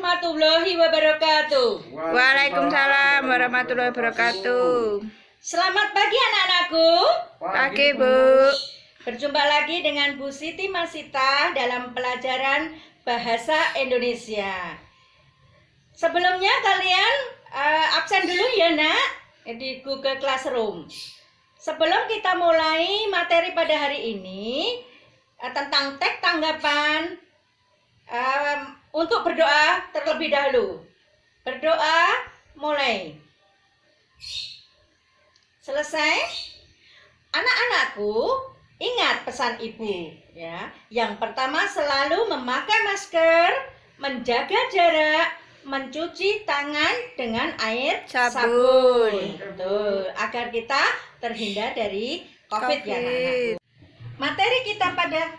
warahmatullahi wabarakatuh. Waalaikumsalam warahmatullahi wabarakatuh. Selamat pagi anak-anakku. Pagi, Bu. Berjumpa lagi dengan Bu Siti Masita dalam pelajaran Bahasa Indonesia. Sebelumnya kalian absen dulu ya nak di Google Classroom. Sebelum kita mulai materi pada hari ini tentang teks tanggapan, untuk berdoa terlebih dahulu. Berdoa mulai. Selesai. Anak-anakku, ingat pesan ibu ya. Yang pertama, selalu memakai masker, menjaga jarak, mencuci tangan dengan air sabun. Betul, agar kita terhindar dari COVID ya anak-anakku. Materi kita pada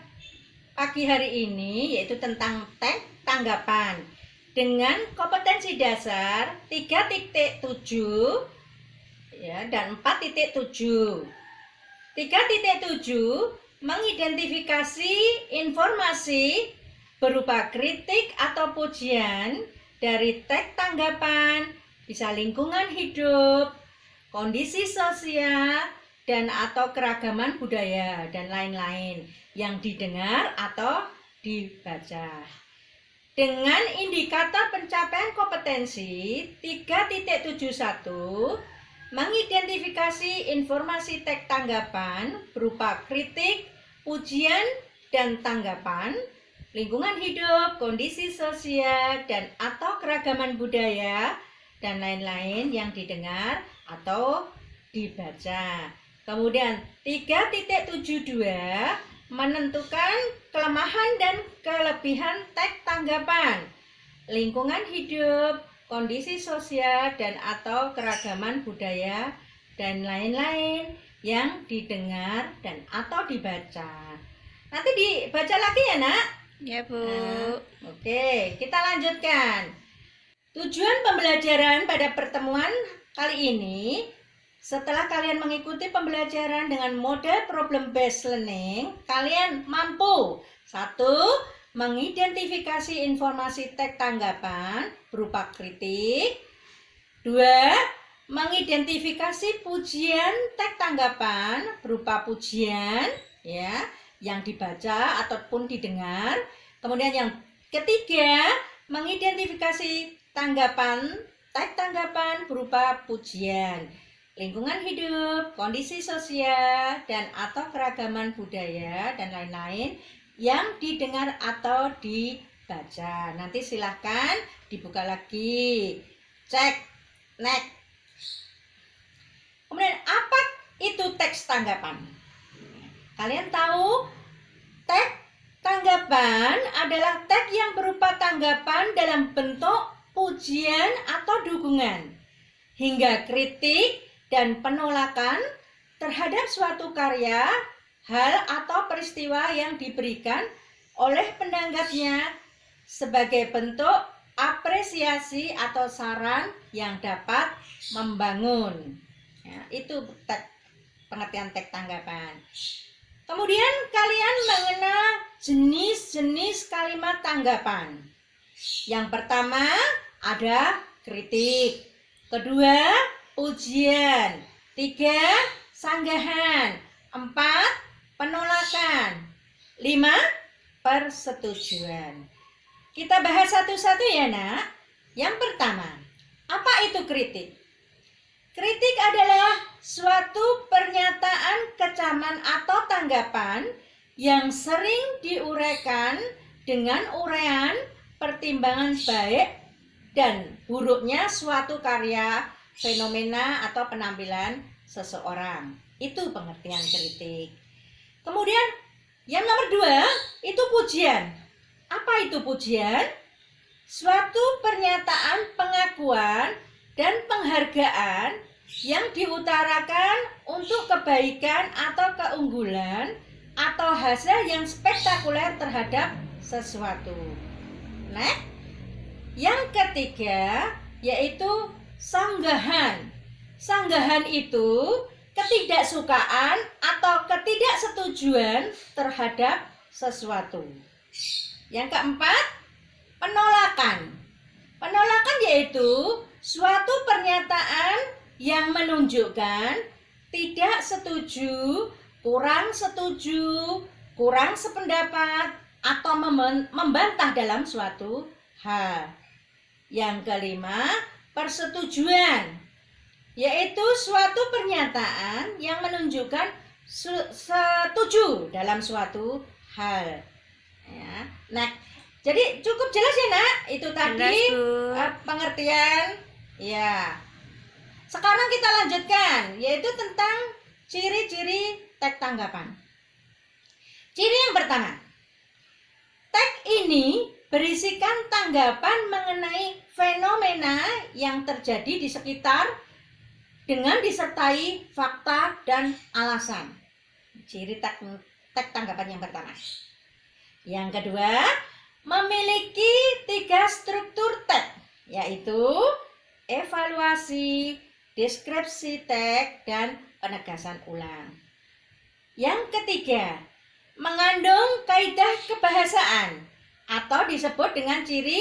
pagi hari ini yaitu tentang teks tanggapan dengan kompetensi dasar 3.7 ya dan 4.7. 3.7 mengidentifikasi informasi berupa kritik atau pujian dari teks tanggapan, bisa lingkungan hidup, kondisi sosial, dan atau keragaman budaya dan lain-lain yang didengar atau dibaca. Dengan indikator pencapaian kompetensi 3.71 mengidentifikasi informasi teks tanggapan berupa kritik, pujian, dan tanggapan, lingkungan hidup, kondisi sosial, dan atau keragaman budaya, dan lain-lain yang didengar atau dibaca. Kemudian 3.72 menentukan kelemahan dan kelebihan teks tanggapan, lingkungan hidup, kondisi sosial, dan atau keragaman budaya, dan lain-lain yang didengar dan atau dibaca. Nanti dibaca lagi ya nak? Ya Bu. Oke, kita lanjutkan. Tujuan pembelajaran pada pertemuan kali ini, setelah kalian mengikuti pembelajaran dengan model problem based learning, kalian mampu 1. Mengidentifikasi informasi teks tanggapan berupa kritik. 2. Mengidentifikasi pujian teks tanggapan berupa pujian ya, yang dibaca ataupun didengar. Kemudian yang ketiga, mengidentifikasi teks tanggapan berupa pujian, lingkungan hidup, kondisi sosial, dan atau keragaman budaya, dan lain-lain yang didengar atau dibaca. Nanti silahkan dibuka lagi, cek, next. Kemudian apa itu teks tanggapan? Kalian tahu teks tanggapan adalah teks yang berupa tanggapan dalam bentuk pujian atau dukungan, hingga kritik dan penolakan terhadap suatu karya, hal atau peristiwa yang diberikan oleh penanggapnya sebagai bentuk apresiasi atau saran yang dapat membangun. Ya, itu pengertian teks tanggapan. Kemudian kalian mengenal jenis-jenis kalimat tanggapan. Yang pertama ada kritik, kedua pujian, 3 sanggahan, 4 penolakan, 5 persetujuan. Kita bahas satu-satu ya nak. Yang pertama, apa itu kritik? Kritik adalah suatu pernyataan kecaman atau tanggapan yang sering diuraikan dengan uraian pertimbangan baik dan buruknya suatu karya, fenomena atau penampilan seseorang. Itu pengertian kritik. Kemudian yang nomor 2 itu pujian. Apa itu pujian? Suatu pernyataan pengakuan dan penghargaan yang diutarakan untuk kebaikan atau keunggulan atau hasil yang spektakuler terhadap sesuatu. Nah, yang ketiga yaitu sanggahan. Sanggahan itu ketidaksukaan atau ketidaksetujuan terhadap sesuatu. Yang keempat, penolakan. Penolakan yaitu suatu pernyataan yang menunjukkan tidak setuju, kurang sependapat, atau membantah dalam suatu hal. Yang kelima, persetujuan, yaitu suatu pernyataan yang menunjukkan setuju dalam suatu hal. Ya. Nah, jadi cukup jelas ya nak, itu tadi Jelas, Bu. pengertian. Ya. Sekarang kita lanjutkan, yaitu tentang ciri-ciri teks tanggapan. Ciri yang pertama, teks ini berisikan tanggapan mengenai fenomena yang terjadi di sekitar dengan disertai fakta dan alasan. Ciri teks tanggapan yang pertama. Yang kedua, memiliki 3 struktur teks, yaitu evaluasi, deskripsi teks, dan penegasan ulang. Yang ketiga, mengandung kaidah kebahasaan atau disebut dengan ciri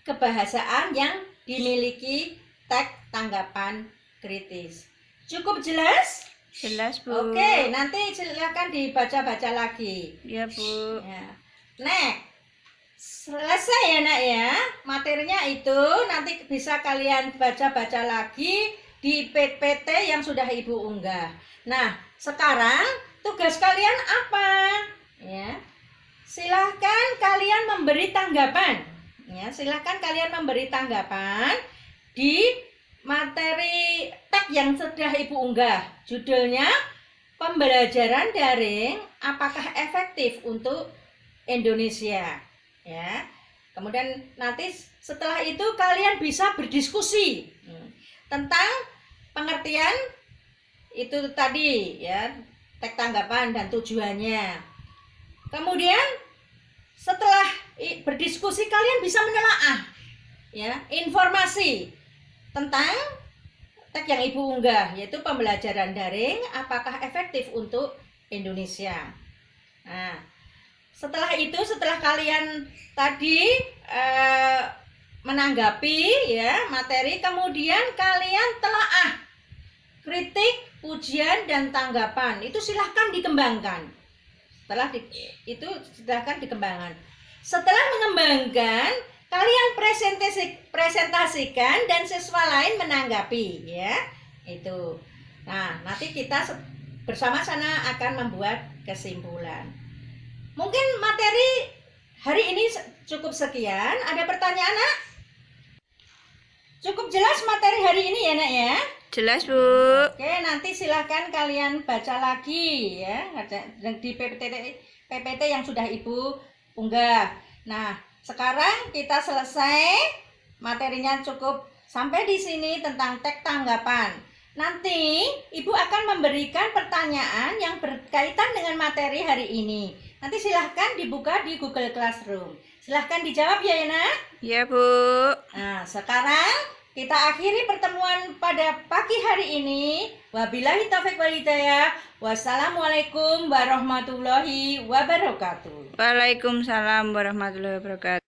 kebahasaan yang dimiliki teks tanggapan kritis. Cukup jelas? Jelas, Bu. Oke, nanti silakan dibaca-baca lagi. Ya, Bu. Ya. Selesai ya nak ya. Materinya itu nanti bisa kalian baca-baca lagi di PPT yang sudah Ibu unggah. Nah, sekarang tugas kalian apa? Ya. Silahkan kalian memberi tanggapan. Ya, silahkan kalian memberi tanggapan di materi teks yang sudah Ibu unggah. Judulnya pembelajaran daring apakah efektif untuk Indonesia. Ya. Kemudian nanti setelah itu kalian bisa berdiskusi tentang pengertian itu tadi ya, teks tanggapan dan tujuannya. Kemudian setelah berdiskusi kalian bisa menelaah ya informasi tentang teks yang Ibu unggah, yaitu pembelajaran daring apakah efektif untuk Indonesia. Nah, setelah itu, setelah kalian tadi menanggapi ya materi, kemudian kalian telaah kritik, pujian, dan tanggapan. Itu silahkan dikembangkan. Silahkan dikembangkan. Setelah mengembangkan, kalian presentasikan dan siswa lain menanggapi ya. Itu. Nah, nanti kita bersama-sama akan membuat kesimpulan. Mungkin materi hari ini cukup sekian. Ada pertanyaan, Nak? Cukup jelas materi hari ini ya, Nak ya? Jelas, Bu. Oke, nanti silahkan kalian baca lagi ya di PPT yang sudah Ibu unggah. Nah, sekarang kita selesai, materinya cukup sampai di sini tentang teks tanggapan. Nanti Ibu akan memberikan pertanyaan yang berkaitan dengan materi hari ini. Nanti silahkan dibuka di Google Classroom. Silahkan dijawab ya, Nak? Ya, Bu. Nah, sekarang kita akhiri pertemuan pada pagi hari ini. Wabillahi taufiq wal hidayah. Wassalamualaikum warahmatullahi wabarakatuh. Waalaikumsalam warahmatullahi wabarakatuh.